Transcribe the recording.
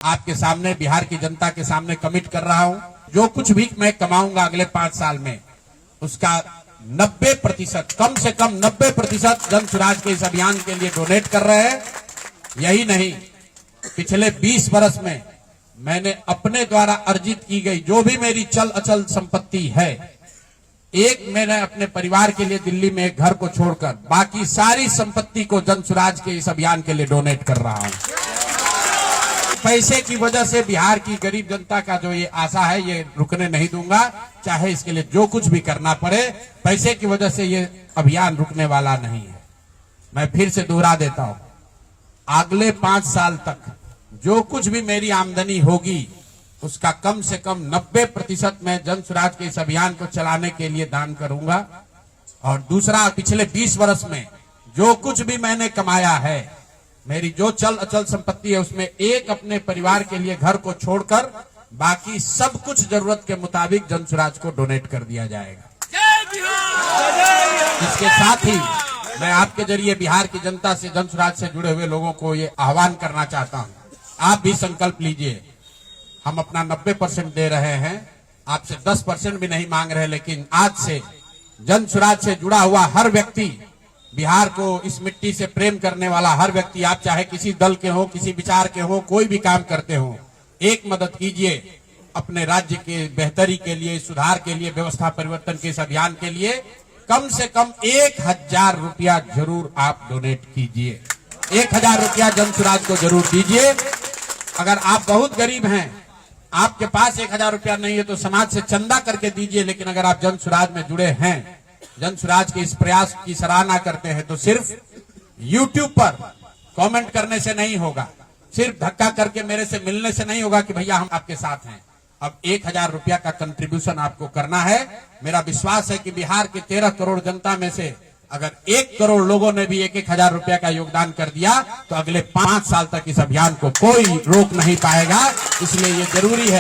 आपके सामने, बिहार की जनता के सामने कमिट कर रहा हूं, जो कुछ भी मैं कमाऊंगा अगले 5 साल में, उसका 90%, कम से कम 90% जन स्वराज के इस अभियान के लिए डोनेट कर रहे हैं। यही नहीं, पिछले 20 वर्ष में मैंने अपने द्वारा अर्जित की गई जो भी मेरी चल अचल संपत्ति है, मैंने अपने परिवार के लिए दिल्ली में एक घर को छोड़कर बाकी सारी संपत्ति को जन स्वराज के इस अभियान के लिए डोनेट कर रहा हूं। पैसे की वजह से बिहार की गरीब जनता का जो ये आशा है, ये रुकने नहीं दूंगा, चाहे इसके लिए जो कुछ भी करना पड़े। पैसे की वजह से ये अभियान रुकने वाला नहीं है। मैं फिर से दोहरा देता हूं, अगले 5 साल तक जो कुछ भी मेरी आमदनी होगी, उसका कम से कम 90% मैं जन स्वराज के इस अभियान को चलाने के लिए दान करूंगा। और दूसरा, पिछले 20 वर्ष में जो कुछ भी मैंने कमाया है, मेरी जो चल अचल संपत्ति है, उसमें अपने परिवार के लिए घर को छोड़कर बाकी सब कुछ जरूरत के मुताबिक जन स्वराज को डोनेट कर दिया जाएगा। इसके साथ ही मैं आपके जरिए बिहार की जनता से, जन स्वराज से जुड़े हुए लोगों को ये आह्वान करना चाहता हूं, आप भी संकल्प लीजिए। हम अपना 90% दे रहे हैं, आपसे 10% भी नहीं मांग रहे, लेकिन आज से जन स्वराज से जुड़ा हुआ हर व्यक्ति, बिहार को इस मिट्टी से प्रेम करने वाला हर व्यक्ति, आप चाहे किसी दल के हो, किसी विचार के हो, कोई भी काम करते हो, एक मदद कीजिए अपने राज्य के बेहतरी के लिए, सुधार के लिए, व्यवस्था परिवर्तन के इस अभियान के लिए। कम से कम 1000 रुपया जरूर आप डोनेट कीजिए। 1000 रुपया जन स्वराज को जरूर दीजिए। अगर आप बहुत गरीब हैं, आपके पास 1000 रुपया नहीं है, तो समाज से चंदा करके दीजिए। लेकिन अगर आप जन स्वराज में जुड़े हैं, जन स्वराज के इस प्रयास की सराहना करते हैं, तो सिर्फ YouTube पर कमेंट करने से नहीं होगा, सिर्फ धक्का करके मेरे से मिलने से नहीं होगा कि भैया हम आपके साथ हैं। अब 1000 रुपया का कंट्रीब्यूशन आपको करना है। मेरा विश्वास है कि बिहार के 13 करोड़ जनता में से अगर 1 करोड़ लोगों ने भी 1000 रुपया का योगदान कर दिया, तो अगले 5 साल तक इस अभियान को कोई रोक नहीं पाएगा। इसलिए ये जरूरी है